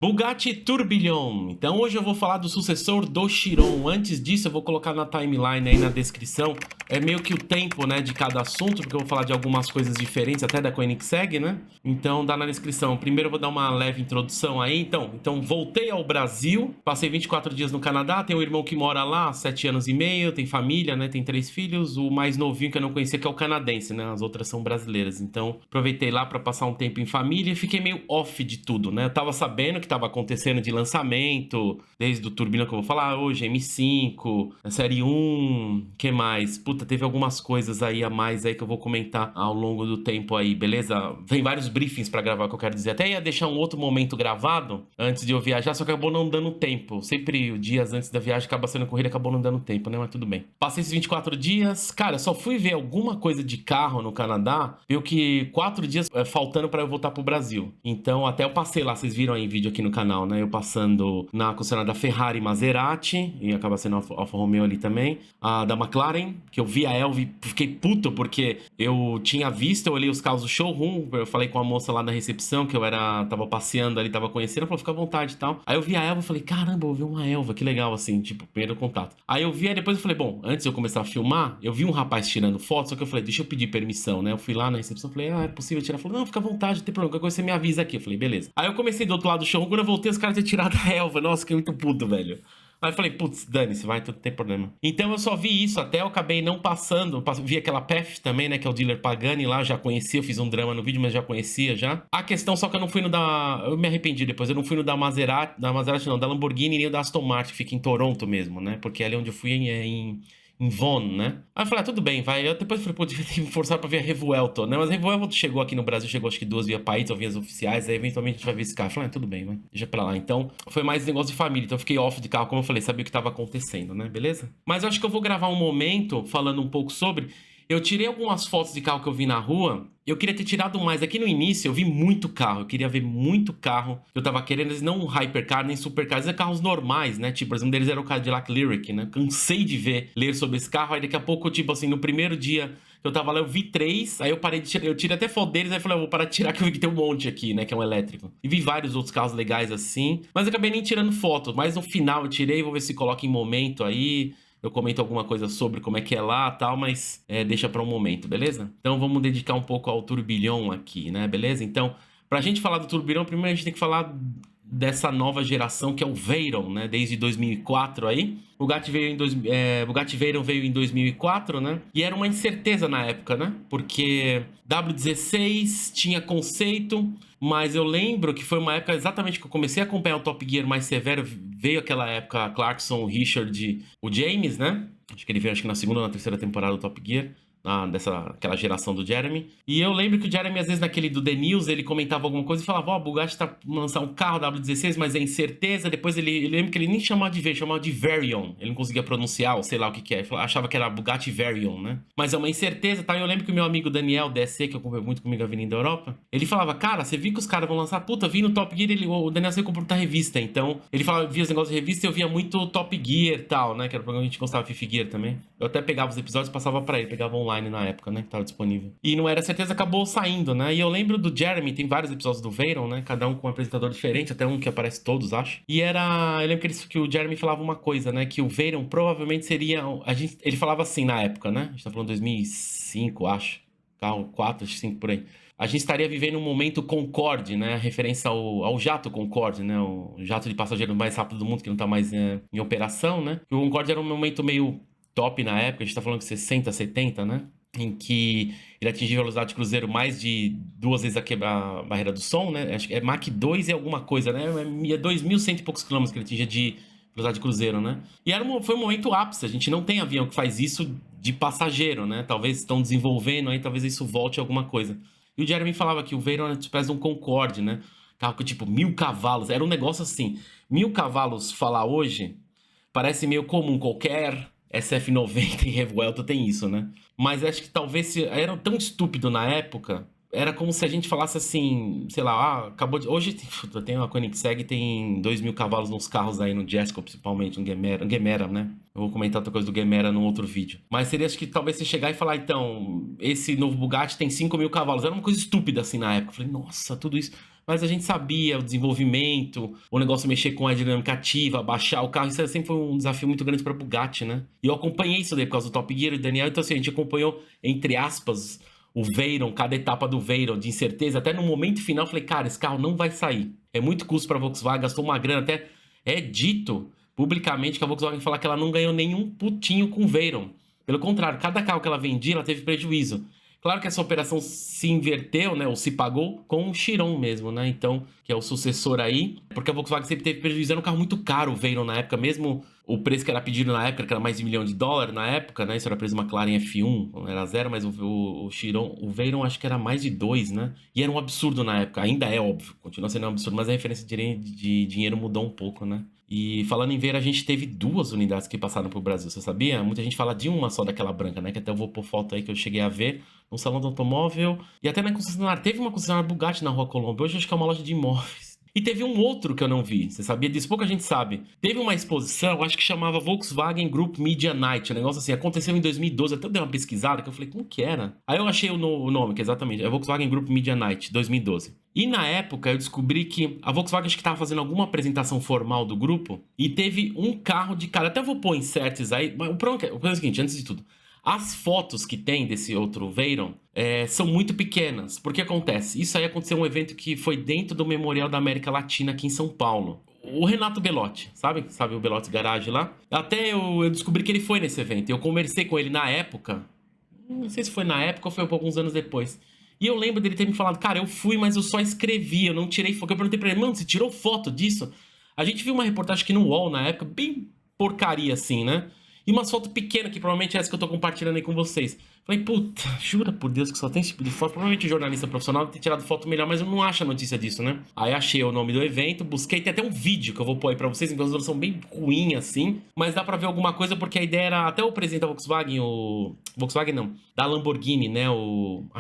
Bugatti Tourbillon. Então hoje eu vou falar do sucessor do Chiron. Antes disso eu vou colocar na timeline aí na descrição. É meio que o tempo, né, de cada assunto, porque eu vou falar de algumas coisas diferentes até da Koenigsegg, né? Então dá na descrição. Primeiro eu vou dar uma leve introdução aí. Então voltei ao Brasil, passei 24 dias no Canadá, tenho um irmão que mora lá há 7 anos e meio, tem família, né, tem 3 filhos. O mais novinho que eu não conhecia que é o canadense, né? As outras são brasileiras. Então aproveitei lá para passar um tempo em família e fiquei meio off de tudo, né? Eu tava sabendo que estava acontecendo de lançamento, desde o Turbina que eu vou falar hoje, M5, a série 1, que mais? Puta, teve algumas coisas aí a mais aí que eu vou comentar ao longo do tempo aí, beleza? Vem vários briefings pra gravar, que eu quero dizer. Até ia deixar um outro momento gravado antes de eu viajar, só que acabou não dando tempo. Sempre dias antes da viagem acaba sendo corrida, acabou não dando tempo, né? Mas tudo bem. Passei esses 24 dias, cara, só fui ver alguma coisa de carro no Canadá, viu que 4 dias faltando pra eu voltar pro Brasil. Então até eu passei lá, vocês viram aí vídeo aqui no canal, né? Eu passando na concessionária da Ferrari e Maserati, e acaba sendo Alfa Romeo ali também. A da McLaren, que eu vi a Elvi, fiquei puto porque eu tinha visto, eu olhei os carros do showroom, eu falei com a moça lá na recepção que tava passeando ali, tava conhecendo, ela falou, fica à vontade e tal. Aí eu vi a Elva e falei, caramba, eu vi uma Elva, que legal, assim, tipo, primeiro contato. Aí eu vi, aí depois eu falei, bom, antes de eu começar a filmar, eu vi um rapaz tirando foto, só que eu falei, deixa eu pedir permissão, né? Eu fui lá na recepção, falei, é possível tirar? Ela falou, não, fica à vontade, não tem problema, qualquer coisa você me avisa aqui. Eu falei, beleza. Aí eu comecei do outro lado do showroom, quando eu voltei, os caras tinham tirado a Elva. Nossa, que muito puto, velho. Aí eu falei, putz, dane-se, vai, tudo tem problema. Então eu só vi isso, até eu acabei não passando. Vi aquela PEF também, né, que é o dealer Pagani lá, já conhecia, eu fiz um drama no vídeo, mas já conhecia já. A questão só que eu não fui no da... Eu me arrependi depois, eu não fui no da Maserati não, da Lamborghini nem o da Aston Martin, que fica em Toronto mesmo, né, porque ali onde eu fui em Von, né? Aí eu falei, ah, tudo bem, vai. Eu depois falei, pô, devia ter me forçado pra ver a Revuelto, né? Mas a Revuelto chegou aqui no Brasil, chegou acho que 2 via país ou vias oficiais, aí eventualmente a gente vai ver esse carro. Eu falei, ah, tudo bem, vai. Deixa pra lá. Então, foi mais negócio de família, então eu fiquei off de carro, como eu falei, sabia o que tava acontecendo, né? Beleza? Mas eu acho que eu vou gravar um momento falando um pouco sobre. Eu tirei algumas fotos de carro que eu vi na rua. Eu queria ter tirado mais. Aqui no início eu vi muito carro. Eu queria ver muito carro que eu tava querendo. Eles não hypercar nem supercar. Eles carros normais, né? Tipo, por exemplo, deles era o Cadillac Lyric, né? Cansei de ler sobre esse carro. Aí daqui a pouco, tipo assim, no primeiro dia que eu tava lá, eu vi 3. Aí eu parei de tirar. Eu tirei até foto deles. Aí falei, eu vou parar de tirar que eu vi que tem um monte aqui, né? Que é um elétrico. E vi vários outros carros legais assim. Mas eu acabei nem tirando foto. Mas no final eu tirei. Vou ver se coloca em momento aí. Eu comento alguma coisa sobre como é que é lá e tal, mas deixa para um momento, beleza? Então vamos dedicar um pouco ao turbilhão aqui, né? Beleza? Então, pra gente falar do turbilhão, primeiro a gente tem que falar dessa nova geração que é o Veyron, né? Desde 2004 aí. O Bugatti Veyron veio em 2004, né? E era uma incerteza na época, né? Porque W16 tinha conceito, mas eu lembro que foi uma época exatamente que eu comecei a acompanhar o Top Gear mais severo. Veio aquela época Clarkson, Richard, o James, né? Acho que ele veio acho que na segunda ou na terceira temporada do Top Gear. Aquela geração do Jeremy. E eu lembro que o Jeremy, às vezes, naquele do The News, ele comentava alguma coisa e falava, ó, o Bugatti tá lançando um carro W16, mas é incerteza. Depois ele lembra que ele nem chamava de V, chamava de Varion. Ele não conseguia pronunciar, ou sei lá o que é. Ele achava que era Bugatti Varion, né? Mas é uma incerteza, tá? Eu lembro que o meu amigo Daniel, DSC, que acompanhou muito comigo a Avenida Europa, ele falava, cara, você viu que os caras vão lançar? Puta, vi no Top Gear, o Daniel sempre comprou muita revista. Então, ele falava, via os negócios de revista e eu via muito Top Gear e tal, né? Que era o programa que a gente gostava, Fifi Gear também. Eu até pegava os episódios e passava pra ele, pegava online na época, né, que tava disponível. E não era certeza, acabou saindo, né? E eu lembro do Jeremy, tem vários episódios do Veyron, né? Cada um com um apresentador diferente, até um que aparece todos, acho. E era... Eu lembro que o Jeremy falava uma coisa, né? Que o Veyron provavelmente seria... Ele falava assim na época, né? A gente tá falando 2005, acho. Carro 4, 5, por aí. A gente estaria vivendo um momento Concorde, né? Referência ao jato Concorde, né? O jato de passageiro mais rápido do mundo, que não tá mais em operação, né? E o Concorde era um momento meio top na época, a gente tá falando de 60, 70, né? Em que ele atingiu a velocidade de cruzeiro mais de 2 vezes a barreira do som, né? Acho que é Mach 2 e alguma coisa, né? É 2.100 e poucos quilômetros que ele atingia de velocidade de cruzeiro, né? E foi um momento ápice, a gente não tem avião que faz isso de passageiro, né? Talvez estão desenvolvendo aí, talvez isso volte a alguma coisa. E o Jeremy falava que o Veyron era tipo um Concorde, né? Carro com tipo 1.000 cavalos, era um negócio assim. 1.000 cavalos falar hoje parece meio comum, qualquer SF90 e Revuelto tem isso, né? Mas acho que talvez era tão estúpido na época Era como se a gente falasse assim, sei lá, acabou de... Hoje tem uma Koenigsegg, tem 2.000 cavalos nos carros aí, no Jesko, principalmente, no Gemera, né? Eu vou comentar outra coisa do Gemera num outro vídeo. Mas seria, acho que talvez você chegar e falar, então, esse novo Bugatti tem 5.000 cavalos. Era uma coisa estúpida, assim, na época. Eu falei, nossa, tudo isso... Mas a gente sabia o desenvolvimento, o negócio mexer com a aerodinâmica ativa, baixar o carro, isso sempre foi um desafio muito grande para Bugatti, né? E eu acompanhei isso daí por causa do Top Gear e do Daniel, então assim, a gente acompanhou, entre aspas, o Veyron, cada etapa do Veyron, de incerteza, até no momento final, eu falei, cara, esse carro não vai sair. É muito custo para a Volkswagen, gastou uma grana, até é dito publicamente que a Volkswagen fala que ela não ganhou nenhum putinho com o Veyron. Pelo contrário, cada carro que ela vendia, ela teve prejuízo. Claro que essa operação se inverteu, né, ou se pagou com o Chiron mesmo, né, então, que é o sucessor aí, porque a Volkswagen sempre teve prejuízo, era um carro muito caro o Veyron na época, mesmo o preço que era pedido na época, que era mais de $1 milhão na época, né, isso era preço de uma McLaren F1, não era zero, mas o Chiron, o Veyron acho que era mais de 2, né, e era um absurdo na época, ainda é óbvio, continua sendo um absurdo, mas a referência de dinheiro mudou um pouco, né. E falando em Veyron, a gente teve 2 unidades que passaram pro Brasil, você sabia? Muita gente fala de uma só daquela branca, né, que até eu vou pôr foto aí que eu cheguei a ver, no salão do automóvel, e até na concessionária. Teve uma concessionária Bugatti na Rua Colômbia, hoje acho que é uma loja de imóveis. E teve um outro que eu não vi, você sabia disso? Pouca gente sabe. Teve uma exposição, acho que chamava Volkswagen Group Media Night, um negócio assim, aconteceu em 2012, até eu dei uma pesquisada, que eu falei, como que era? Aí eu achei o nome, que é exatamente, é Volkswagen Group Media Night, 2012. E na época eu descobri que a Volkswagen acho que estava fazendo alguma apresentação formal do grupo, e teve um carro de cara, até vou pôr inserts aí, mas o problema é o seguinte, antes de tudo, as fotos que tem desse outro Veyron são muito pequenas. Porque acontece? Isso aí aconteceu um evento que foi dentro do Memorial da América Latina aqui em São Paulo. O Renato Belotti, sabe o Belotti Garage lá? Até eu descobri que ele foi nesse evento. Eu conversei com ele na época. Não sei se foi na época ou foi alguns anos depois. E eu lembro dele ter me falado, cara, eu fui, mas eu só escrevi, eu não tirei foto. Eu perguntei pra ele, mano, você tirou foto disso? A gente viu uma reportagem aqui no UOL na época, bem porcaria assim, né? E umas fotos pequenas, que provavelmente é essa que eu tô compartilhando aí com vocês. Falei, puta, jura por Deus que só tem esse tipo de foto? Provavelmente o jornalista profissional deve ter tirado foto melhor, mas eu não acho a notícia disso, né? Aí achei o nome do evento, busquei, tem até um vídeo que eu vou pôr aí pra vocês, então as resolução bem ruim assim, mas dá pra ver alguma coisa, porque a ideia era, até o presidente da Volkswagen, Volkswagen não, da Lamborghini, né,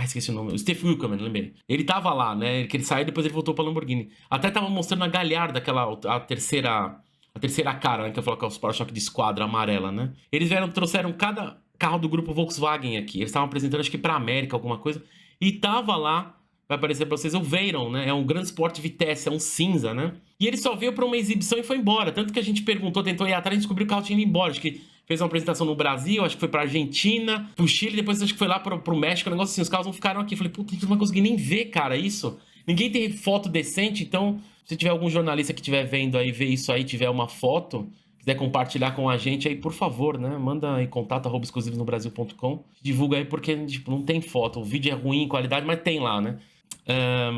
esqueci o nome, o Steve Wilkelman, lembrei. Ele tava lá, né, que ele saiu e depois ele voltou pra Lamborghini. Até tava mostrando a Galhardo, a terceira cara, né, que eu falo que é os para-choque de esquadra amarela, né? Eles trouxeram cada carro do grupo Volkswagen aqui. Eles estavam apresentando, acho que pra América, alguma coisa. E tava lá, vai aparecer pra vocês, o Veyron, né? É um Grand Sport Vitesse, é um cinza, né? E ele só veio pra uma exibição e foi embora. Tanto que a gente perguntou, tentou ir atrás e descobriu que o carro tinha ido embora. Acho que fez uma apresentação no Brasil, acho que foi pra Argentina, pro Chile, depois acho que foi lá pro México, um negócio assim, os carros não ficaram aqui. Falei, puta, a gente não vai conseguir nem ver, cara, isso. Ninguém tem foto decente, então, se tiver algum jornalista que estiver vendo aí, ver isso aí, tiver uma foto, quiser compartilhar com a gente aí, por favor, né? Manda aí contato@exclusivosnobrasil.com. Divulga aí porque, tipo, não tem foto. O vídeo é ruim em qualidade, mas tem lá, né?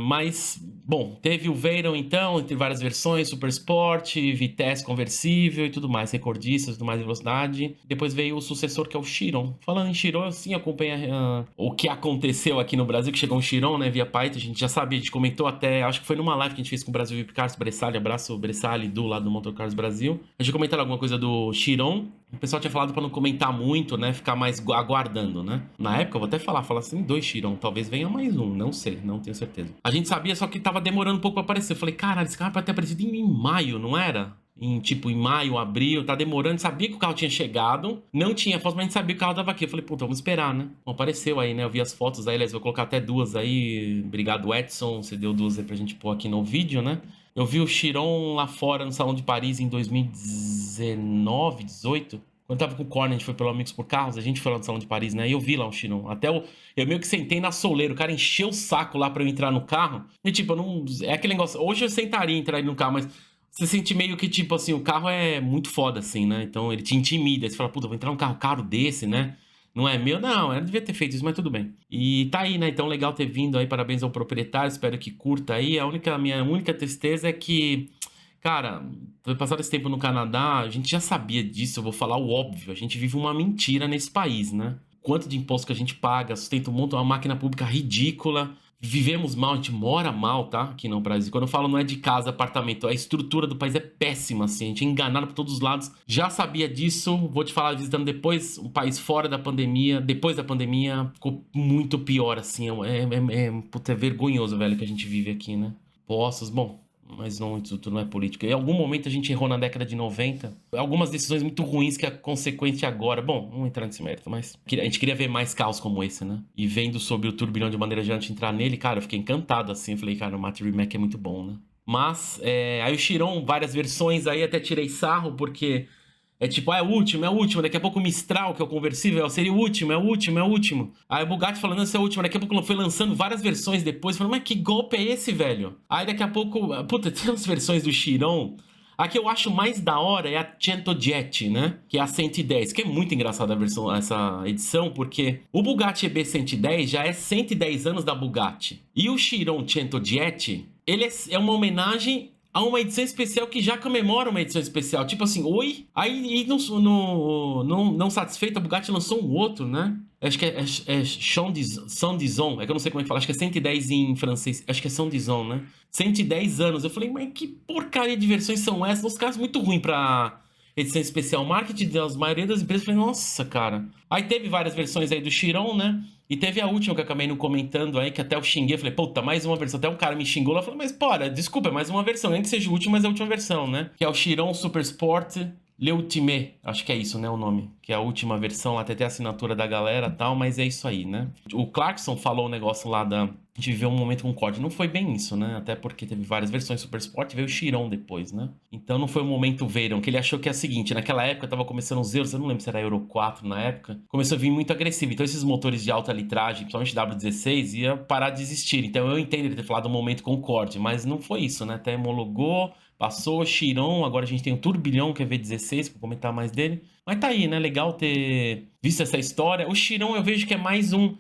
Mas, bom, teve o Veyron então, entre várias versões, Super Sport, Vitesse conversível e tudo mais, recordistas, tudo mais de velocidade. Depois veio o sucessor, que é o Chiron. Falando em Chiron, eu sim acompanhei o que aconteceu aqui no Brasil, que chegou um Chiron, né, via Python, a gente já sabia, a gente comentou até, acho que foi numa live que a gente fez com o Brasil VIP Cars, Bressali, abraço Bressali, do lado do Motor Cars Brasil. A gente comentaram alguma coisa do Chiron, o pessoal tinha falado pra não comentar muito, né, ficar mais aguardando, né. Na época, eu vou até falar assim, 2 Chiron, talvez venha mais um, não sei, não tenho certeza. A gente sabia, só que tava demorando um pouco pra aparecer. Eu falei, caralho, esse carro pode ter aparecido em maio, não era? Em maio, abril, tá demorando. Sabia que o carro tinha chegado, não tinha foto, mas a gente sabia que o carro tava aqui. Eu falei, puta, vamos esperar, né? Bom, apareceu aí, né? Eu vi as fotos aí, aliás, vou colocar até 2 aí. Obrigado, Edson, você deu 2 aí pra gente pôr aqui no vídeo, né? Eu vi o Chiron lá fora no Salão de Paris em 2019, 18. Quando eu tava com o Corner, a gente foi pelo Amigos por Carros, a gente foi lá no Salão de Paris, né? E eu vi lá o Chiron. Eu meio que sentei na soleira, o cara encheu o saco lá pra eu entrar no carro. E tipo, eu não... É aquele negócio... Hoje eu sentaria entrar no carro, mas você sente meio que, tipo assim, o carro é muito foda, assim, né? Então ele te intimida. Aí você fala, puta, vou entrar num carro caro desse, né? Não é meu? Não, eu devia ter feito isso, mas tudo bem. E tá aí, né? Então legal ter vindo aí, parabéns ao proprietário, espero que curta aí. Minha única tristeza é que... Cara, passado esse tempo no Canadá, a gente já sabia disso, eu vou falar o óbvio. A gente vive uma mentira nesse país, né? Quanto de imposto que a gente paga, sustenta um monte, uma máquina pública ridícula, vivemos mal, a gente mora mal, tá? Aqui no Brasil. Quando eu falo não é de casa, apartamento, a estrutura do país é péssima, assim. A gente é enganado por todos os lados. Já sabia disso, vou te falar, visitando depois, um país fora da pandemia, depois da pandemia, ficou muito pior, assim. Puta, é vergonhoso, velho, que a gente vive aqui, né? Postos, bom, mas não, isso tudo não é política. Em algum momento a gente errou na década de 90. Algumas decisões muito ruins que é consequente agora. Bom, não vou entrar nesse mérito, mas a gente queria ver mais caos como esse, né? E vendo sobre o turbilhão de maneira geral, antes de entrar nele, cara, eu fiquei encantado assim. Eu falei, cara, o Matt Remake é muito bom, né? Mas, aí o Chiron, várias versões aí, até tirei sarro, porque é tipo, é o último, é o último. Daqui a pouco o Mistral, que é o conversível, seria o último, é o último, é o último. Aí o Bugatti falando, esse é o último. Daqui a pouco foi lançando várias versões depois. Falando, mas que golpe é esse, velho? Aí daqui a pouco, puta, tem umas versões do Chiron. A que eu acho mais da hora é a Centojet, né? Que é a 110, que é muito engraçada a versão, essa edição, porque o Bugatti EB110 já é 110 anos da Bugatti. E o Chiron Centojet, ele é uma homenagem a uma edição especial que já comemora uma edição especial. Tipo assim, oi? Aí não satisfeito, a Bugatti lançou um outro, né? Acho que é Saint-Dizon. É que eu não sei como é que fala. Acho que é 110 em francês. Acho que é Saint-Dizon, né? 110 anos. Eu falei, mas que porcaria de versões são essas? Uns caras muito ruins pra edição especial. Marketing da maioria das empresas. Eu falei, nossa, cara. Aí teve várias versões aí do Chiron, né? E teve a última que eu acabei não comentando aí, que até eu xinguei. Falei, puta, mais uma versão. Até um cara me xingou lá. Eu falei, mas bora, desculpa, é mais uma versão. Nem que seja o último, mas é a última versão, né? Que é o Chiron Super Sport L'Ultime. Acho que é isso, né, o nome. Que é a última versão, até tem a assinatura da galera e tal, mas é isso aí, né? O Clarkson falou o negócio lá da... A gente viveu um momento com corte. Não foi bem isso, né? Até porque teve várias versões Super Sport, veio o Chiron depois, né? Então não foi o momento Veyron, que ele achou que é o seguinte, naquela época tava começando os Euros, eu não lembro se era Euro 4 na época, começou a vir muito agressivo. Então esses motores de alta litragem, principalmente W16, ia parar de existir. Então eu entendo ele ter falado um momento Concorde, mas não foi isso, né? Até homologou, passou, Chiron, agora a gente tem o turbilhão, que é V16, vou comentar mais dele. Mas tá aí, né? Legal ter visto essa história. O Chiron eu vejo que é mais um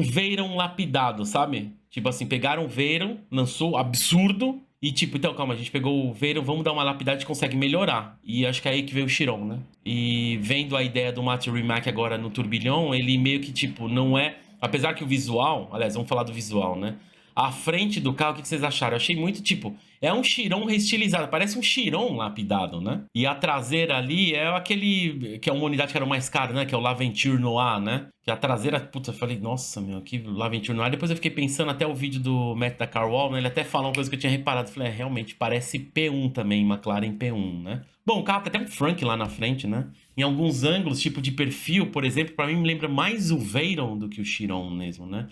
Veyron lapidado, sabe? Tipo assim, pegaram o Veyron, lançou absurdo, e tipo, então, calma, a gente pegou o Veyron, vamos dar uma lapidada, a gente consegue melhorar. E acho que é aí que veio o Chiron, né? E vendo a ideia do Matt Remake agora no turbilhão, ele meio que, tipo, não é... Apesar que o visual, aliás, vamos falar do visual, né? A frente do carro, o que vocês acharam? Eu achei muito, tipo, é um Chiron reestilizado, parece um Chiron lapidado, né? E a traseira ali é aquele, que é uma unidade que era o mais caro, né? Que é o L'Aventure Noir, né? Que a traseira, puta, eu falei, nossa, meu, que L'Aventure Noir. Depois eu fiquei pensando até o vídeo do Matt da Carwall, né? Ele até falou uma coisa que eu tinha reparado. Eu falei, realmente, parece P1 também, McLaren P1, né? Bom, o carro tem até um Frank lá na frente, né? Em alguns ângulos, tipo de perfil, por exemplo, pra mim me lembra mais o Veyron do que o Chiron mesmo, né?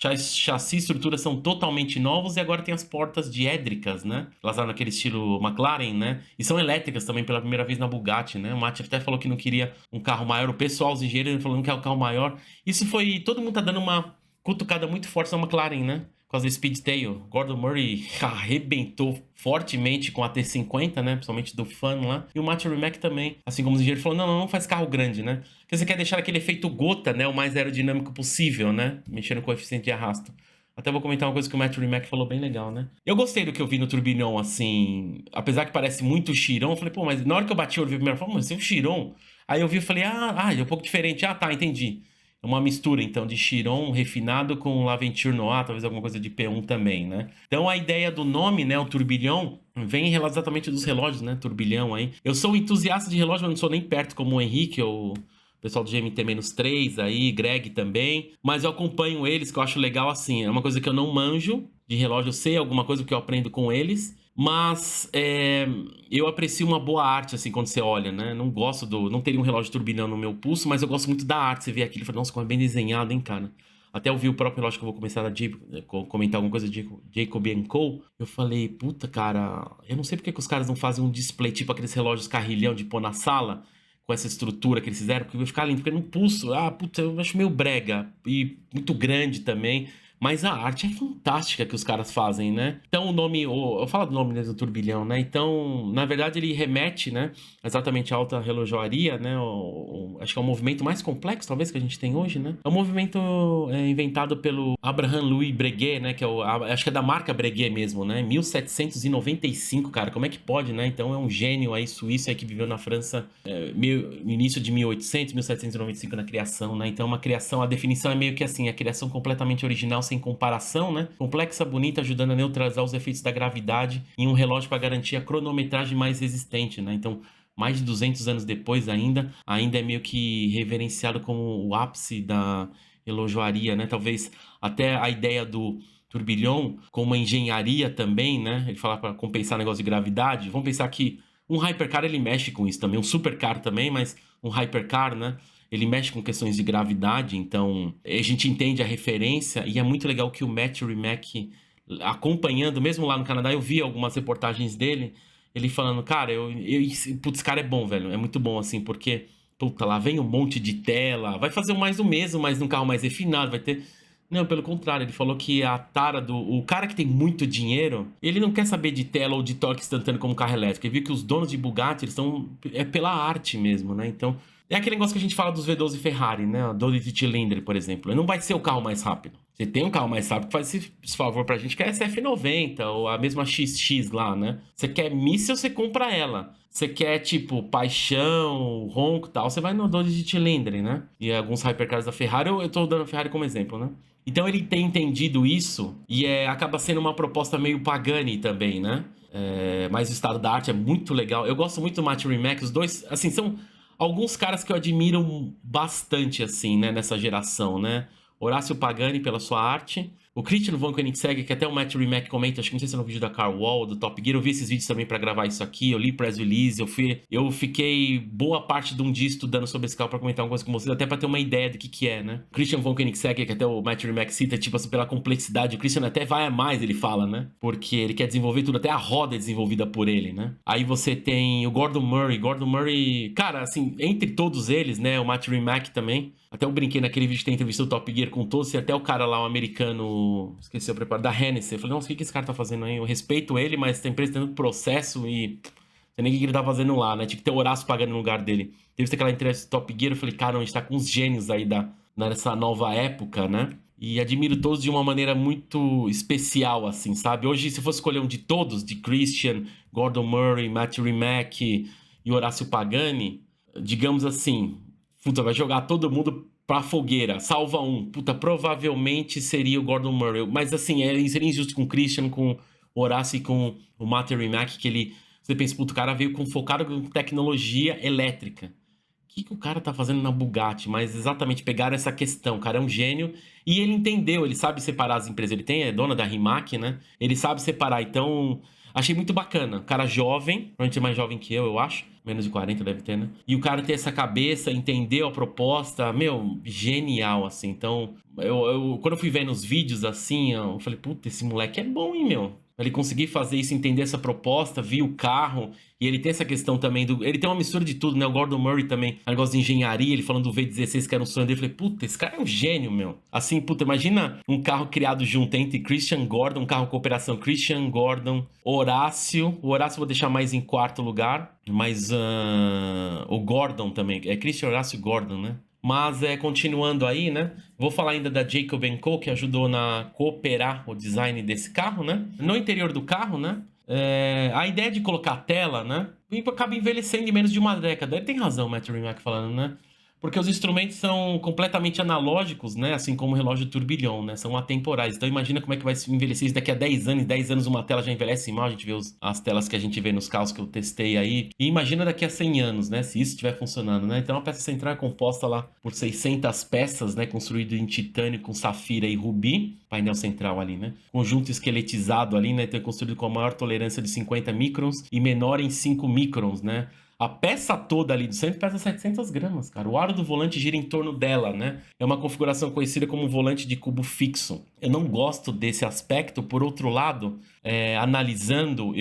Chassi e estrutura são totalmente novos e agora tem as portas diédricas, né? Elas eram naquele estilo McLaren, né? E são elétricas também pela primeira vez na Bugatti, né? O Matti até falou que não queria um carro maior, o pessoal, os engenheiros, falando que é um carro maior. Isso foi... Todo mundo tá dando uma cutucada muito forte na McLaren, né? Por causa do Speedtail. Gordon Murray arrebentou fortemente com a T50, né? Principalmente do Fan lá. E o Matt Rimac também. Assim como os engenheiros falaram, não faz carro grande, né? Porque você quer deixar aquele efeito gota, né? O mais aerodinâmico possível, né? Mexendo com o coeficiente de arrasto. Até vou comentar uma coisa que o Matt Rimac falou bem legal, né? Eu gostei do que eu vi no turbilhão, assim... Apesar que parece muito Chiron, eu falei, pô, mas na hora que eu bati o olho primeiro, eu falei, mas esse é o Chiron? Aí eu vi e falei, é um pouco diferente. Ah, tá, entendi. É uma mistura, então, de Chiron refinado com L'Aventure Noir, talvez alguma coisa de P1 também, né? Então, a ideia do nome, né, o turbilhão, vem exatamente dos relógios, né? Turbilhão aí. Eu sou um entusiasta de relógio, mas não sou nem perto como o Henrique ou o pessoal do GMT-3 aí, Greg também. Mas eu acompanho eles, que eu acho legal assim. É uma coisa que eu não manjo de relógio, eu sei alguma coisa que eu aprendo com eles. Mas eu aprecio uma boa arte, assim, quando você olha, né? Não gosto Não teria um relógio turbilhão no meu pulso, mas eu gosto muito da arte. Você vê aquilo e fala, nossa, como é bem desenhado, hein, cara? Até eu vi o próprio relógio que eu vou começar a comentar alguma coisa de Jacob Co. Eu falei, puta, cara, eu não sei porque que os caras não fazem um display, tipo aqueles relógios carrilhão de pôr na sala, com essa estrutura que eles fizeram, porque vai ficar lindo, porque no pulso, puta, eu acho meio brega e muito grande também. Mas a arte é fantástica que os caras fazem, né? Então o nome, eu falo do nome do turbilhão, né? Então, na verdade, ele remete, né? Exatamente à alta relojoaria, né? Acho que é o movimento mais complexo, talvez, que a gente tem hoje, né? É um movimento inventado pelo Abraham Louis Breguet, né? Que é acho que é da marca Breguet mesmo, né? 1795, cara. Como é que pode, né? Então é um gênio aí suíço aí que viveu na França no início de 1800, 1795 na criação, né? Então uma criação, a definição é meio que assim, a criação completamente original sem comparação, né? Complexa, bonita, ajudando a neutralizar os efeitos da gravidade em um relógio para garantir a cronometragem mais resistente, né? Então, mais de 200 anos depois ainda é meio que reverenciado como o ápice da relojoaria, né? Talvez até a ideia do turbilhão como uma engenharia também, né? Ele fala para compensar o negócio de gravidade. Vamos pensar que um hypercar ele mexe com isso também, um supercar também, mas um hypercar, né? Ele mexe com questões de gravidade, então a gente entende a referência e é muito legal que o Matt Rimac, acompanhando, mesmo lá no Canadá, eu vi algumas reportagens dele, ele falando, cara, putz, esse cara é bom, velho, é muito bom, assim, porque, puta, lá vem um monte de tela, vai fazer mais do mesmo, mas num carro mais refinado, vai ter... Não, pelo contrário, ele falou que a tara do... O cara que tem muito dinheiro, ele não quer saber de tela ou de torque instantâneo como carro elétrico. Ele viu que os donos de Bugatti, eles estão... É pela arte mesmo, né? Então, é aquele negócio que a gente fala dos V12 Ferrari, né? A 12 cilindro, por exemplo. Ele não vai ser o carro mais rápido. Você tem um carro mais rápido que faz esse favor pra gente, que é a SF90 ou a mesma XX lá, né? Você quer míssil, você compra ela. Você quer, tipo, paixão, ronco e tal, você vai no 12 cilindro, né? E alguns hypercars da Ferrari, eu tô dando a Ferrari como exemplo, né? Então ele tem entendido isso e acaba sendo uma proposta meio Pagani também, né? Mas o estado da arte é muito legal. Eu gosto muito do Matt Rimac, os dois, assim, são alguns caras que eu admiro bastante, assim, né? Nessa geração, né? Horácio Pagani pela sua arte, o Christian von Koenigsegg, que até o Matt Rimac comenta, acho que não sei se é no vídeo da Car Wall, do Top Gear, eu vi esses vídeos também pra gravar isso aqui, eu li press release, eu fiquei boa parte de um dia estudando sobre esse carro pra comentar uma coisa com vocês, até pra ter uma ideia do que é, né? Christian von Koenigsegg, que até o Matt Rimac cita, tipo assim, pela complexidade, o Christian até vai a mais, ele fala, né? Porque ele quer desenvolver tudo, até a roda é desenvolvida por ele, né? Aí você tem o Gordon Murray, cara, assim, entre todos eles, né, o Matt Rimac também, até eu brinquei naquele vídeo que tem entrevista do Top Gear com todos, e até o cara lá, um americano, esqueci o preparo, da Hennessy. Eu falei, nossa, o que esse cara tá fazendo aí? Eu respeito ele, mas tem empresa tendo processo e não sei nem o que ele tá fazendo lá, né? Tinha que ter o Horácio pagando no lugar dele. Teve aquela entrevista do Top Gear, eu falei, cara, a gente tá com uns gênios aí nessa nova época, né? E admiro todos de uma maneira muito especial, assim, sabe? Hoje, se fosse escolher um de todos, de Christian, Gordon Murray, Matt Rimac e Horácio Pagani, digamos assim... Puta, vai jogar todo mundo pra fogueira. Salva um. Puta, provavelmente seria o Gordon Murray. Mas assim, seria injusto com o Christian, com o Horácio e com o Matt Rimac, que ele... Você pensa, puta, o cara veio focado com tecnologia elétrica. O que o cara tá fazendo na Bugatti? Mas exatamente pegaram essa questão. O cara é um gênio e ele entendeu, ele sabe separar as empresas. Ele é dona da Rimac, né? Ele sabe separar, então... Achei muito bacana. O cara jovem, provavelmente mais jovem que eu acho. Menos de 40 deve ter, né? E o cara ter essa cabeça, entendeu a proposta, meu, genial, assim. Então, quando eu fui vendo os vídeos, assim, eu falei, puta, esse moleque é bom, hein, meu? Ele conseguir fazer isso, entender essa proposta, vir o carro, e ele tem essa questão também ele tem uma mistura de tudo, né? O Gordon Murray também, um negócio de engenharia, ele falando do V16 que era um sonho dele. Eu falei, puta, esse cara é um gênio, meu. Assim, puta, imagina um carro criado junto entre Christian Gordon, um carro cooperação Christian Gordon, Horácio. O Horácio eu vou deixar mais em quarto lugar, mas o Gordon também. É Christian Horácio Gordon, né? Mas continuando aí, né? Vou falar ainda da Jacob & Co, que ajudou na cooperar o design desse carro, né? No interior do carro, né? A ideia de colocar tela, né? Acaba envelhecendo em menos de uma década. Ele tem razão, o Matt Rimac falando, né? Porque os instrumentos são completamente analógicos, né? Assim como o relógio turbilhão, né? São atemporais. Então imagina como é que vai se envelhecer isso daqui a 10 anos. Em 10 anos uma tela já envelhece mal. A gente vê as telas que a gente vê nos carros que eu testei aí. E imagina daqui a 100 anos, né? Se isso estiver funcionando, né? Então a peça central é composta lá por 600 peças, né? Construído em titânio com safira e rubi. Painel central ali, né? Conjunto esqueletizado ali, né? Então é construído com a maior tolerância de 50 microns e menor em 5 microns, né? A peça toda ali do centro pesa 700 gramas, cara. O aro do volante gira em torno dela, né? É uma configuração conhecida como volante de cubo fixo. Eu não gosto desse aspecto. Por outro lado, analisando,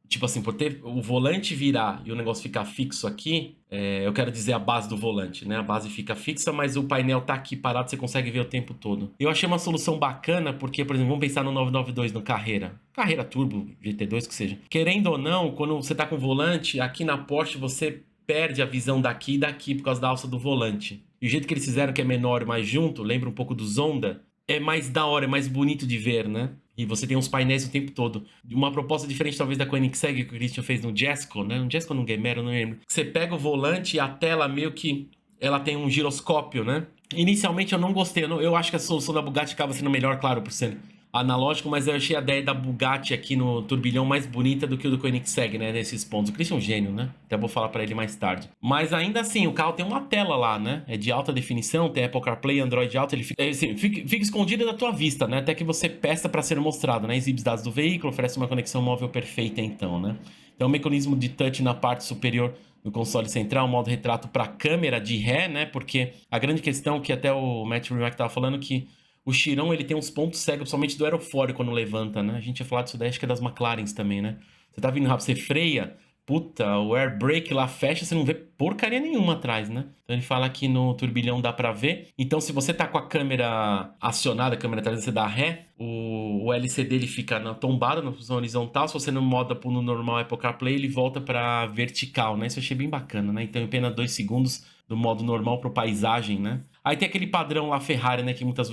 tipo assim, por ter o volante virar e o negócio ficar fixo aqui, eu quero dizer a base do volante, né? A base fica fixa, mas o painel tá aqui parado, você consegue ver o tempo todo. Eu achei uma solução bacana, porque, por exemplo, vamos pensar no 992, no Carrera Turbo, GT2, que seja. Querendo ou não, quando você tá com o volante, aqui na Porsche você perde a visão daqui e daqui por causa da alça do volante. E o jeito que eles fizeram, que é menor e mais junto, lembra um pouco do Zonda, é mais da hora, é mais bonito de ver, né? E você tem uns painéis o tempo todo. Uma proposta diferente, talvez, da Koenigsegg, que o Christian fez no Jesko, né? No Jesko ou no Gemera, eu não lembro. Você pega o volante e a tela meio que... Ela tem um giroscópio, né? Inicialmente eu não gostei, eu acho que a solução da Bugatti acaba sendo melhor, claro, por ser analógico, mas eu achei a ideia da Bugatti aqui no turbilhão mais bonita do que o do Koenigsegg, né, nesses pontos. O Christian é um gênio, né? Até vou falar pra ele mais tarde. Mas ainda assim, o carro tem uma tela lá, né? É de alta definição, tem Apple CarPlay, Android Auto, ele fica escondido da tua vista, né? Até que você peça para ser mostrado, né? Exibe os dados do veículo, oferece uma conexão móvel perfeita, então, né? Então, o mecanismo de touch na parte superior no console central, modo retrato para câmera de ré, né? Porque a grande questão que até o Matt Rimac tava falando que o Chiron, ele tem uns pontos cegos, somente do aerofólio quando levanta, né? A gente ia falar disso daí, acho que é das McLarens também, né? Você tá vindo rápido, você freia, puta, o air brake lá fecha, você não vê porcaria nenhuma atrás, né? Então ele fala que no turbilhão dá pra ver. Então se você tá com a câmera acionada, a câmera atrás, você dá ré, o LCD ele fica na tombada, na posição horizontal. Se você não moda no normal Apple CarPlay, ele volta pra vertical, né? Isso eu achei bem bacana, né? Então em apenas 2 segundos do modo normal pro paisagem, né? Aí tem aquele padrão lá Ferrari, né, que muitas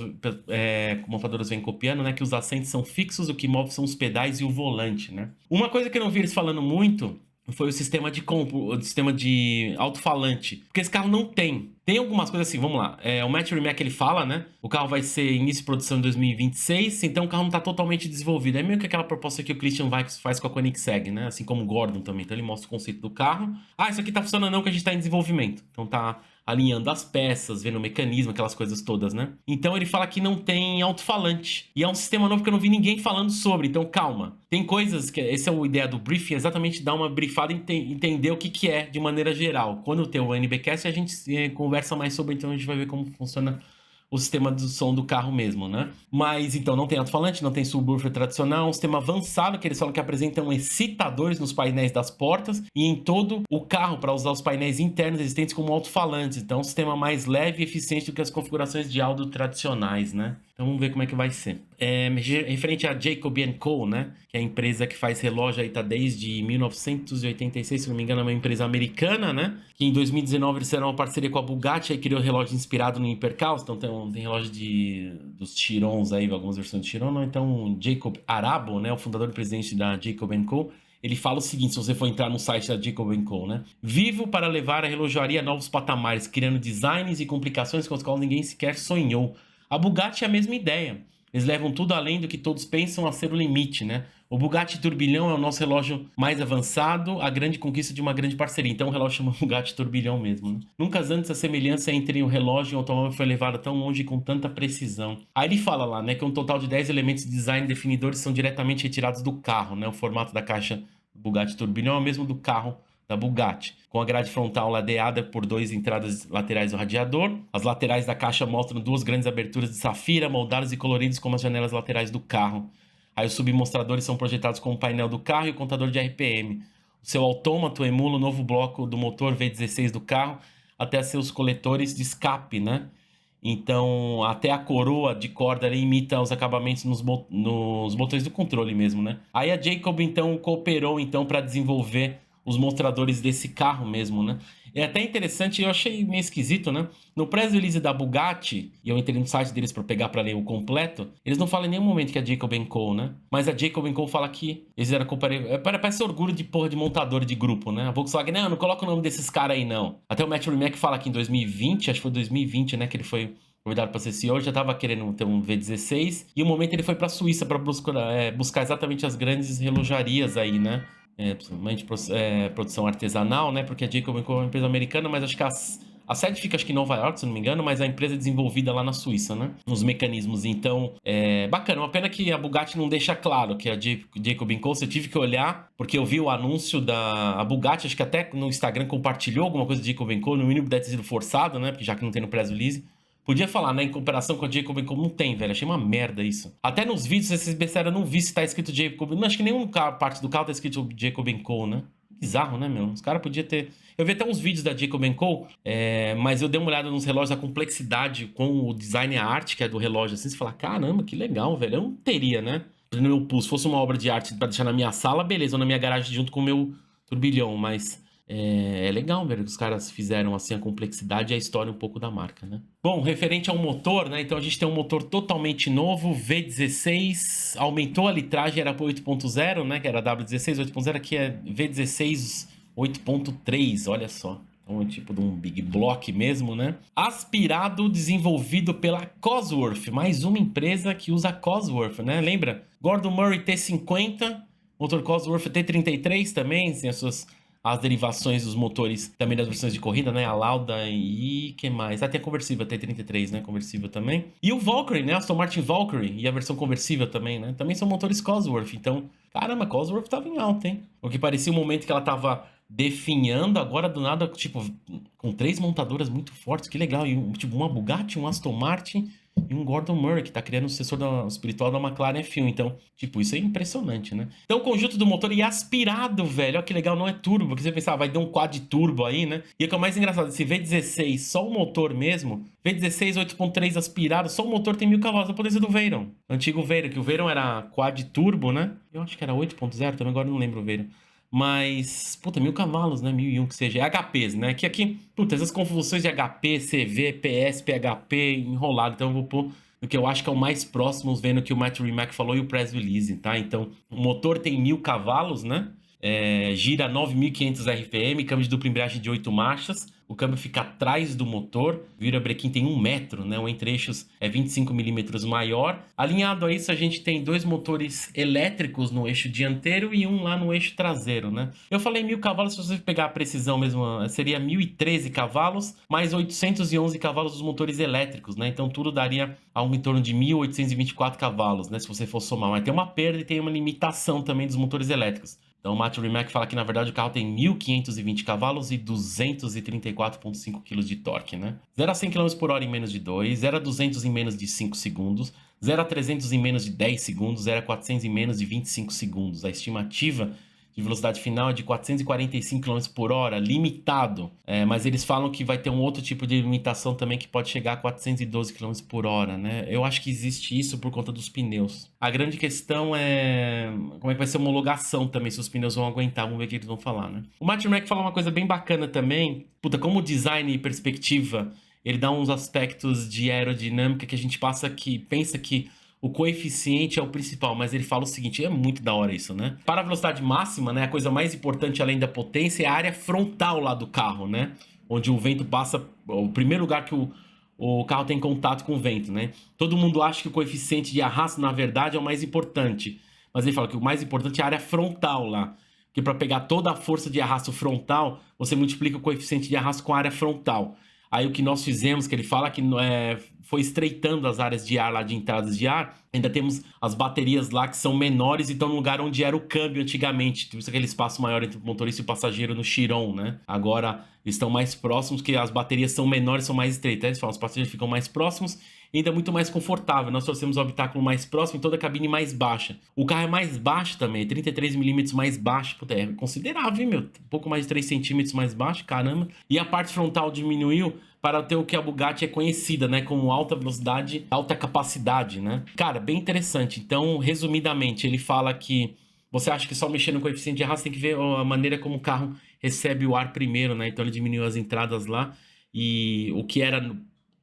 montadoras vêm copiando, né, que os assentos são fixos, o que move são os pedais e o volante, né. Uma coisa que eu não vi eles falando muito foi o sistema de alto-falante, porque esse carro não tem. Tem algumas coisas assim, vamos lá. O Matt Rimac, ele fala, né, o carro vai ser início de produção em 2026, então o carro não está totalmente desenvolvido. É meio que aquela proposta que o Christian Weich faz com a Koenigsegg, né, assim como o Gordon também. Então ele mostra o conceito do carro. Ah, isso aqui tá funcionando não, que a gente tá em desenvolvimento. Então tá alinhando as peças, vendo o mecanismo, aquelas coisas todas, né? Então ele fala que não tem alto-falante. E é um sistema novo que eu não vi ninguém falando sobre, então calma. Tem coisas que... Essa é a ideia do briefing, exatamente dar uma briefada e entender o que é de maneira geral. Quando tem o NBcast, a gente conversa mais sobre, então a gente vai ver como funciona o sistema do som do carro mesmo, né? Mas, então, não tem alto-falante, não tem subwoofer tradicional, um sistema avançado que eles falam que apresentam excitadores nos painéis das portas e em todo o carro para usar os painéis internos existentes como alto-falantes. Então, um sistema mais leve e eficiente do que as configurações de áudio tradicionais, né? Então, vamos ver como é que vai ser. Referente a Jacob Co., né? Que é a empresa que faz relógio aí, tá desde 1986, se não me engano, é uma empresa americana, né? Que em 2019 eles fizeram uma parceria com a Bugatti, aí criou um relógio inspirado no Hypercaos. Então tem relógio dos Chirons aí, algumas versões de Chiron, não? Então Jacob Arabo, né? O fundador e presidente da Jacob Co., ele fala o seguinte, se você for entrar no site da Jacob Co., né? Vivo para levar a relojoaria a novos patamares, criando designs e complicações com os quais ninguém sequer sonhou. A Bugatti é a mesma ideia. Eles levam tudo além do que todos pensam a ser o limite, né? O Bugatti Turbilhão é o nosso relógio mais avançado, a grande conquista de uma grande parceria. Então o relógio chama Bugatti Turbilhão mesmo, né? Nunca antes a semelhança entre o relógio e o automóvel foi levada tão longe com tanta precisão. Aí ele fala lá, né, que um total de 10 elementos de design definidores são diretamente retirados do carro, né? O formato da caixa Bugatti Turbilhão é o mesmo do carro da Bugatti, com a grade frontal ladeada por 2 entradas laterais do radiador. As laterais da caixa mostram 2 grandes aberturas de safira, moldadas e coloridas como as janelas laterais do carro. Aí os submostradores são projetados com o painel do carro e o contador de RPM. O seu autômato emula o novo bloco do motor V16 do carro até seus coletores de escape, né? Então, até a coroa de corda ali imita os acabamentos nos botões do controle mesmo, né? Aí a Jacob, então, cooperou, então, para desenvolver os mostradores desse carro mesmo, né? É até interessante, eu achei meio esquisito, né? No press release da Bugatti, e eu entrei no site deles para pegar para ler o completo, eles não falam em nenhum momento que é Jacob Co., né? Mas a Jacob Co. fala que eles eram parece orgulho de porra de montador de grupo, né? A Volkswagen, não coloca o nome desses caras aí, não. Até o Matt Rimac fala que em 2020, acho que foi 2020, né? Que ele foi convidado para ser CEO, ele já estava querendo ter um V16, e um momento ele foi para a Suíça para buscar exatamente as grandes relojarias aí, né? Principalmente produção artesanal, né? Porque a Jacob Co. é uma empresa americana, mas acho que a sede fica, acho que em Nova York, se não me engano, mas a empresa é desenvolvida lá na Suíça, né? Nos mecanismos. Então, bacana. Uma pena que a Bugatti não deixa claro que a Jacob Co. Você tive que olhar, porque eu vi o anúncio da Bugatti, acho que até no Instagram compartilhou alguma coisa de Jacob Co. No mínimo deve ter sido forçado, né? Porque já que não tem no press release. Podia falar, né? Em comparação com a Jacob Co. Não tem, velho. Achei uma merda isso. Até nos vídeos, se vocês perceberam, eu não vi se tá escrito Jacob. Não, acho que nenhuma parte do carro tá escrito Jacob Co., né? Bizarro, né, meu? Os caras podiam ter... Eu vi até uns vídeos da Jacob Co., mas eu dei uma olhada nos relógios, a complexidade com o design e a arte que é do relógio, assim, você fala, caramba, que legal, velho. Eu não teria, né? No meu pulso, se fosse uma obra de arte pra deixar na minha sala, beleza, ou na minha garagem junto com o meu turbilhão, mas... É legal, velho, que os caras fizeram assim a complexidade e a história um pouco da marca, né? Bom, referente ao motor, né? Então a gente tem um motor totalmente novo, V16, aumentou a litragem, era para 8.0, né? Que era W16, 8.0, aqui é V16 8.3, olha só. um tipo de um Big Block mesmo, né? Aspirado, desenvolvido pela Cosworth, mais uma empresa que usa Cosworth, né? Lembra? Gordon Murray T50, motor Cosworth T33 também, tem as derivações dos motores também das versões de corrida, né? A Lauda e que mais? Tem a conversível, a T33, né? Conversível também. E o Valkyrie, né? Aston Martin Valkyrie e a versão conversível também, né? Também são motores Cosworth. Então, caramba, Cosworth tava em alta, hein? O que parecia um momento que ela tava definhando, agora do nada, tipo, com 3 montadoras muito fortes, que legal. E tipo, uma Bugatti, um Aston Martin e um Gordon Murray, que tá criando o sucessor espiritual da McLaren F1. Então, tipo, isso é impressionante, né? Então, o conjunto do motor é aspirado, velho. Olha que legal, não é turbo. Porque você pensava, vai dar um quad turbo aí, né? E o que é o mais engraçado, esse V16, só o motor mesmo, V16 8.3 aspirado, só o motor tem 1000 cavalos. A potência do Veyron. Antigo Veyron, que o Veyron era quad turbo, né? Eu acho que era 8.0, também agora não lembro o Veyron. Mas, puta, 1000 cavalos, né? 1001 que seja. É HPs, né? Que aqui, puta, essas confusões de HP, CV, PS, PHP, enrolado. Então eu vou pôr o que eu acho que é o mais próximo, vendo que o Matt Rimac falou e o press release, tá? Então, o motor tem 1000 cavalos, né? Gira 9.500 RPM, câmbio de dupla embreagem de 8 marchas. O câmbio fica atrás do motor, vira brequim tem 1 metro, né? O entre-eixos é 25 milímetros maior. Alinhado a isso, a gente tem 2 motores elétricos no eixo dianteiro e um lá no eixo traseiro, né? Eu falei 1000 cavalos, se você pegar a precisão mesmo, seria 1013 cavalos, mais 811 cavalos dos motores elétricos, né? Então tudo daria algo em torno de 1824 cavalos, né? Se você for somar. Mas tem uma perda e tem uma limitação também dos motores elétricos. Então o Matt Rimac fala que na verdade o carro tem 1.520 cavalos e 234,5 kg de torque, né? 0 a 100 km por hora em menos de 2, 0 a 200 em menos de 5 segundos, 0 a 300 em menos de 10 segundos, 0 a 400 em menos de 25 segundos. A estimativa de velocidade final é de 445 km por hora, limitado. Mas eles falam que vai ter um outro tipo de limitação também que pode chegar a 412 km por hora, né? Eu acho que existe isso por conta dos pneus. A grande questão é como é que vai ser a homologação também, se os pneus vão aguentar. Vamos ver o que eles vão falar, né? O Matt Rimac fala uma coisa bem bacana também. Puta, como design e perspectiva, ele dá uns aspectos de aerodinâmica que a gente pensa que o coeficiente é o principal, mas ele fala o seguinte, é muito da hora isso, né? Para a velocidade máxima, né, a coisa mais importante além da potência é a área frontal lá do carro, né? Onde o vento passa, o primeiro lugar que o carro tem contato com o vento, né? Todo mundo acha que o coeficiente de arrasto, na verdade, é o mais importante. Mas ele fala que o mais importante é a área frontal lá. Que para pegar toda a força de arrasto frontal, você multiplica o coeficiente de arrasto com a área frontal. Aí o que nós fizemos, que ele fala que foi estreitando as áreas de ar lá, de entradas de ar. Ainda temos as baterias lá que são menores e estão no lugar onde era o câmbio antigamente. Temos aquele espaço maior entre o motorista e o passageiro no Chiron, né? Agora estão mais próximos, que as baterias são menores, são mais estreitas. Eles falam, os passageiros ficam mais próximos e ainda muito mais confortável. Nós trouxemos o habitáculo mais próximo e toda a cabine mais baixa. O carro é mais baixo também, 33 milímetros mais baixo. Puta, é considerável, hein, meu? Um pouco mais de 3 centímetros mais baixo, caramba. E a parte frontal diminuiu para ter o que a Bugatti é conhecida, né? Como alta velocidade, alta capacidade, né? Cara, bem interessante. Então, resumidamente, ele fala que você acha que só mexer no coeficiente de arrasto tem que ver a maneira como o carro recebe o ar primeiro, né? Então ele diminuiu as entradas lá e o que era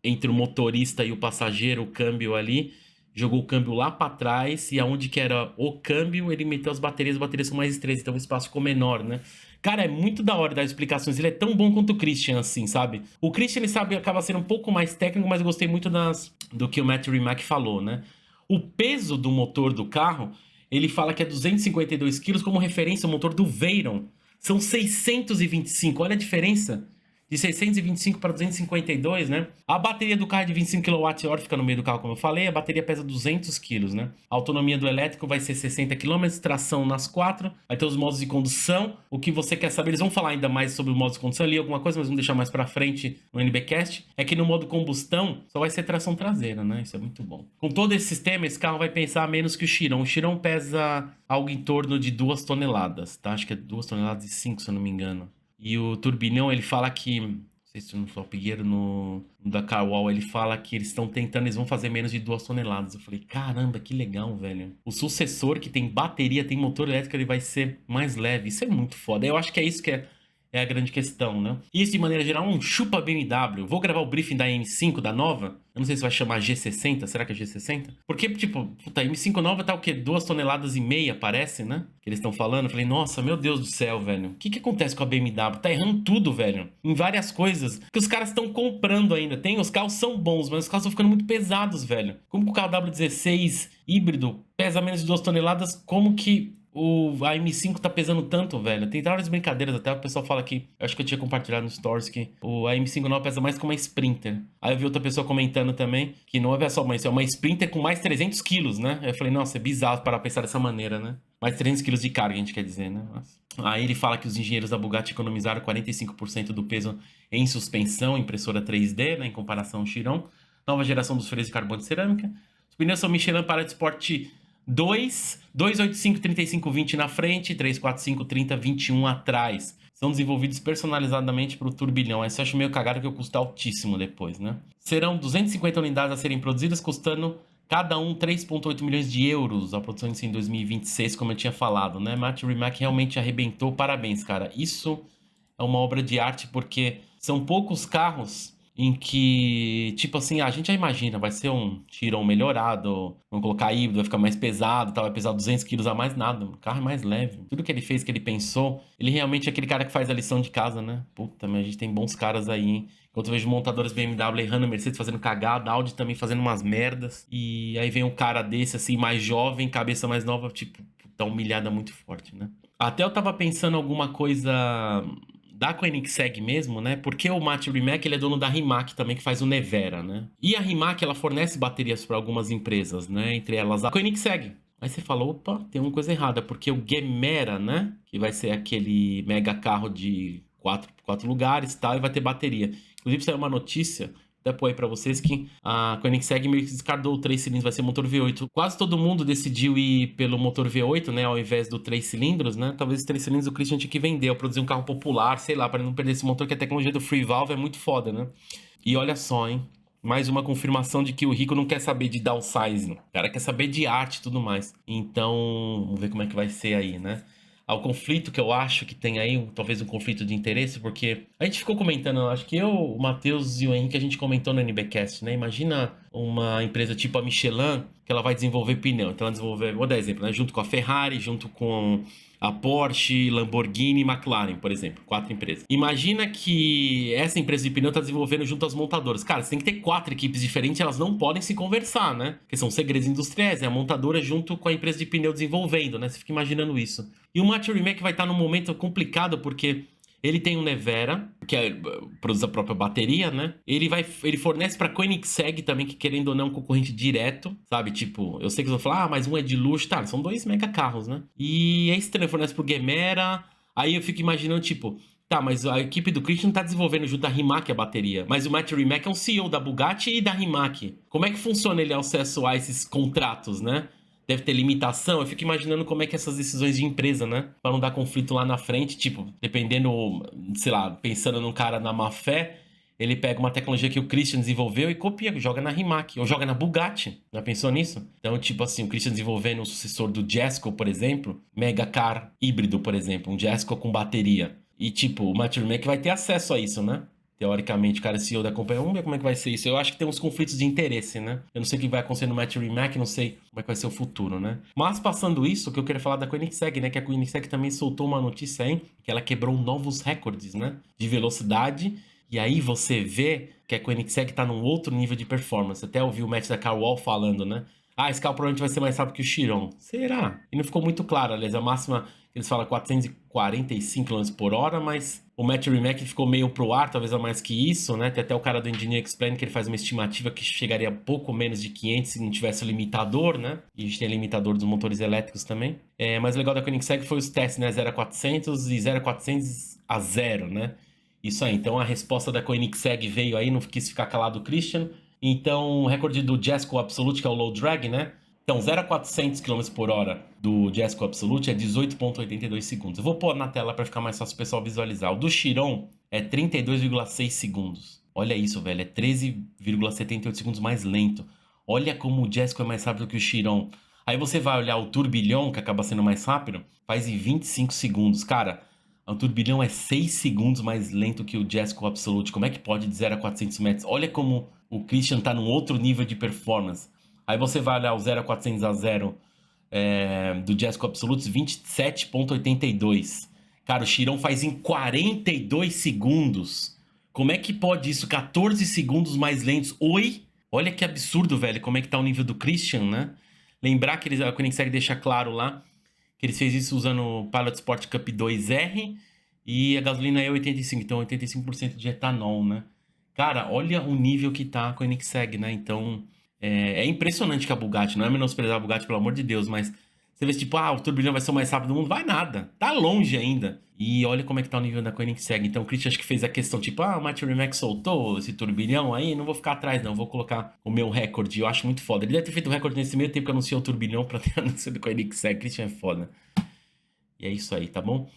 entre o motorista e o passageiro, o câmbio ali, jogou o câmbio lá para trás e aonde que era o câmbio, ele meteu as baterias são mais estreitas, então o espaço ficou menor, né? Cara, é muito da hora dar explicações, ele é tão bom quanto o Christian, assim, sabe? O Christian, ele sabe, acaba sendo um pouco mais técnico, mas eu gostei muito do que o Matt Rimac falou, né? O peso do motor do carro, ele fala que é 252 quilos, como referência, o motor do Veyron são 625, olha a diferença. De 625 para 252, né? A bateria do carro é de 25 kWh, fica no meio do carro, como eu falei. A bateria pesa 200 kg, né? A autonomia do elétrico vai ser 60 km, tração nas 4. Vai ter os modos de condução. O que você quer saber, eles vão falar ainda mais sobre os modos de condução ali, alguma coisa, mas vamos deixar mais pra frente no NBcast. É que no modo combustão só vai ser tração traseira, né? Isso é muito bom. Com todo esse sistema, esse carro vai pensar menos que o Chiron. O Chiron pesa algo em torno de 2 toneladas, tá? Acho que é 2 toneladas e 5, se eu não me engano. E o turbinão, ele fala que, não sei se no Flopigueiro, no Dakar Wall, ele fala que eles estão tentando, eles vão fazer menos de 2 toneladas. Eu falei, caramba, que legal, velho. O sucessor, que tem bateria, tem motor elétrico, ele vai ser mais leve. Isso é muito foda. Eu acho que é isso que é É a grande questão, né? E isso, de maneira geral, um chupa BMW. Vou gravar o briefing da M5, da nova. Eu não sei se vai chamar G60. Será que é G60? Porque, tipo, puta, a M5 nova tá o quê? 2,5 toneladas, parece, né? Que eles estão falando. Eu falei, nossa, meu Deus do céu, velho. O que acontece com a BMW? Tá errando tudo, velho. Em várias coisas. Que os caras estão comprando ainda. Os carros são bons, mas os carros estão ficando muito pesados, velho. Como que o carro W16 híbrido pesa menos de 2 toneladas? Como que a M5 tá pesando tanto, velho? Tem várias brincadeiras até. O pessoal fala que... Eu acho que eu tinha compartilhado no Stories que a M5 não pesa mais que uma Sprinter. Aí eu vi outra pessoa comentando também que não é só uma... É uma Sprinter com mais 300 quilos, né? Aí eu falei, nossa, é bizarro para pensar dessa maneira, né? Mais 300 quilos de carga, a gente quer dizer, né? Nossa. Aí ele fala que os engenheiros da Bugatti economizaram 45% do peso em suspensão, impressora 3D, né? Em comparação ao Chiron. Nova geração dos freios de carbono de cerâmica. Os pneus são Michelin para Sport 285 35 20 na frente, 345 30 21 atrás. São desenvolvidos personalizadamente para o turbilhão. Esse eu acho meio cagado que custa altíssimo depois, né? Serão 250 unidades a serem produzidas, custando cada um 3,8 milhões de euros. A produção em 2026, como eu tinha falado, né? Matt Rimac realmente arrebentou. Parabéns, cara. Isso é uma obra de arte porque são poucos carros em que, tipo assim, a gente já imagina, vai ser um Chiron melhorado, vamos colocar híbrido, vai ficar mais pesado, tá? Vai pesar 200 quilos a mais, nada. O carro é mais leve. Tudo que ele fez, que ele pensou, ele realmente é aquele cara que faz a lição de casa, né? Puta, mas a gente tem bons caras aí, hein? Enquanto eu vejo montadores BMW errando, Mercedes fazendo cagada, Audi também fazendo umas merdas. E aí vem um cara desse, assim, mais jovem, cabeça mais nova, tipo, tá humilhada muito forte, né? Até eu tava pensando alguma coisa da Koenigsegg mesmo, né? Porque o Matt Rimac, ele é dono da Rimac também, que faz o Nevera, né? E a Rimac, ela fornece baterias para algumas empresas, né? Entre elas a Koenigsegg. Aí você fala, opa, tem uma coisa errada, porque o Gemera, né? Que vai ser aquele mega carro de quatro lugares e tal, e vai ter bateria. Inclusive, saiu uma notícia, até pôr aí pra vocês, que a Koenigsegg meio que descartou o 3 cilindros, vai ser motor V8. Quase todo mundo decidiu ir pelo motor V8, né? Ao invés do 3 cilindros, né? Talvez os 3 cilindros o Christian tinha que vender, ou produzir um carro popular, sei lá, para não perder esse motor, que a tecnologia do Free Valve é muito foda, né? E olha só, hein? Mais uma confirmação de que o rico não quer saber de downsizing. O cara quer saber de arte e tudo mais. Então, vamos ver como é que vai ser aí, né? Ao conflito que eu acho que tem aí, talvez um conflito de interesse, porque a gente ficou comentando, acho que eu, o Matheus e o Henrique, a gente comentou no NBcast, né? Imagina uma empresa tipo a Michelin, que ela vai desenvolver pneu. Então ela desenvolver, vou dar exemplo, né? Junto com a Ferrari, junto com a Porsche, Lamborghini e McLaren, por exemplo. 4 empresas. Imagina que essa empresa de pneu está desenvolvendo junto às montadoras. Cara, você tem que ter 4 equipes diferentes, elas não podem se conversar, né? Porque são segredos industriais, é a montadora junto com a empresa de pneu desenvolvendo, né? Você fica imaginando isso. E o Matt Rimac vai estar num momento complicado, porque ele tem um Nevera, que produz a própria bateria, né? Ele fornece pra Koenigsegg também, que querendo ou não é um concorrente direto, sabe? Tipo, eu sei que você vai falar, mas um é de luxo, tá? São 2 mega carros, né? E é estranho, fornece pro Gemera. Aí eu fico imaginando, tipo, tá, mas a equipe do Christian tá desenvolvendo junto da Rimac a bateria. Mas o Matt Rimac é um CEO da Bugatti e da Rimac. Como é que funciona ele acesso a esses contratos, né? Deve ter limitação. Eu fico imaginando como é que essas decisões de empresa, né? Pra não dar conflito lá na frente, tipo, dependendo, sei lá, pensando num cara na má fé, ele pega uma tecnologia que o Christian desenvolveu e copia, joga na Rimac, ou joga na Bugatti. Já pensou nisso? Então, tipo assim, o Christian desenvolvendo um sucessor do Jesko, por exemplo, mega car híbrido, por exemplo, um Jesko com bateria. E, tipo, o Matt Rimac vai ter acesso a isso, né? Teoricamente, o cara é CEO da companhia. Vamos ver como é que vai ser isso. Eu acho que tem uns conflitos de interesse, né? Eu não sei o que vai acontecer no Matt Rimac, não sei como é que vai ser o futuro, né? Mas, passando isso, o que eu queria falar da Koenigsegg, né? Que a Koenigsegg também soltou uma notícia aí, que ela quebrou novos recordes, né? De velocidade. E aí você vê que a Koenigsegg tá num outro nível de performance. Até ouvi o Matt da Carwall falando, né? Ah, esse carro provavelmente vai ser mais rápido que o Chiron. Será? E não ficou muito claro, aliás, a máxima que eles falam 445 km por hora, mas o Matt Rimac ficou meio pro ar, talvez a mais que isso, né? Tem até o cara do Engineer Explain que ele faz uma estimativa que chegaria a pouco menos de 500 se não tivesse o limitador, né? E a gente tem limitador dos motores elétricos também. Mas o legal da Koenigsegg foi os testes, né? 0 a 400 e 0 a 400 a 0, né? Isso aí, então a resposta da Koenigsegg veio aí, não quis ficar calado o Christian. Então, o recorde do Jesko Absolute, que é o low drag, né? Então, 0 a 400 km por hora do Jesko Absolute é 18,82 segundos. Eu vou pôr na tela para ficar mais fácil o pessoal visualizar. O do Chiron é 32,6 segundos. Olha isso, velho. É 13,78 segundos mais lento. Olha como o Jesko é mais rápido que o Chiron. Aí você vai olhar o turbilhão, que acaba sendo mais rápido, faz em 25 segundos. Cara, O turbilhão é 6 segundos mais lento que o Jessica Absolute. Como é que pode de 0 a 400 metros? Olha como o Christian tá num outro nível de performance. Aí você vai olhar o 0 a 400 a 0 do Jessica Absolute, 27,82. Cara, o Chiron faz em 42 segundos. Como é que pode isso? 14 segundos mais lentos. Oi? Olha que absurdo, velho. Como é que tá o nível do Christian, né? Lembrar que a Koenigsegg deixa claro lá que eles fez isso usando o Pilot Sport Cup 2R e a gasolina é 85, então 85% de etanol, né? Cara, olha o nível que tá a Koenigsegg, né? Então, é impressionante que a Bugatti, não é menosprezar a Bugatti, pelo amor de Deus, mas você vê tipo, o turbilhão vai ser o mais rápido do mundo. Vai nada, tá longe ainda. E olha como é que tá o nível da Koenigsegg. Então o Christian acho que fez a questão, tipo, o Matthew Rimac soltou esse turbilhão aí, não vou ficar atrás não, vou colocar o meu recorde. Eu acho muito foda. Ele deve ter feito o recorde nesse meio tempo que anunciou o turbilhão pra ter anunciado com a Koenigsegg. Christian é foda. E é isso aí, tá bom?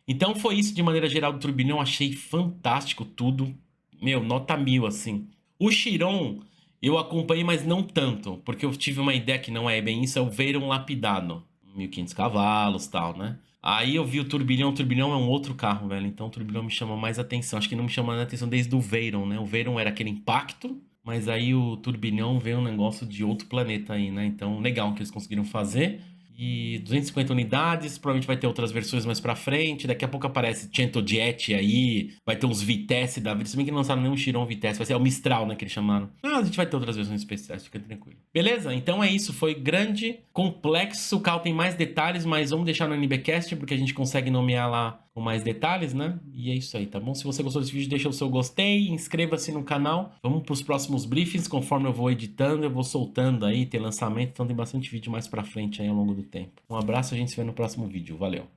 Então foi isso de maneira geral do turbilhão. Achei fantástico tudo. Meu, nota 1000, assim. O Chiron eu acompanhei, mas não tanto, porque eu tive uma ideia que não é bem isso, é o Veyron lapidado. 1.500 cavalos e tal, né? Aí eu vi o turbilhão é um outro carro, velho. Então o turbilhão me chama mais atenção. Acho que não me chama mais atenção desde o Veyron, né? O Veyron era aquele impacto, mas aí o turbilhão veio um negócio de outro planeta aí, né? Então legal que eles conseguiram fazer. E 250 unidades, provavelmente vai ter outras versões mais pra frente. Daqui a pouco aparece Centojet aí, vai ter uns Vitesse da vida. Se bem que não lançaram nenhum Chiron Vitesse, vai ser o Mistral, né, que eles chamaram. A gente vai ter outras versões especiais, fica tranquilo. Beleza? Então é isso, foi grande, complexo, o carro tem mais detalhes, mas vamos deixar no NBcast, porque a gente consegue nomear lá com mais detalhes, né? E é isso aí, tá bom? Se você gostou desse vídeo, deixa o seu gostei, inscreva-se no canal. Vamos pros próximos briefings, conforme eu vou editando, eu vou soltando aí, tem lançamento, então tem bastante vídeo mais pra frente aí ao longo do tempo. Um abraço, a gente se vê no próximo vídeo. Valeu!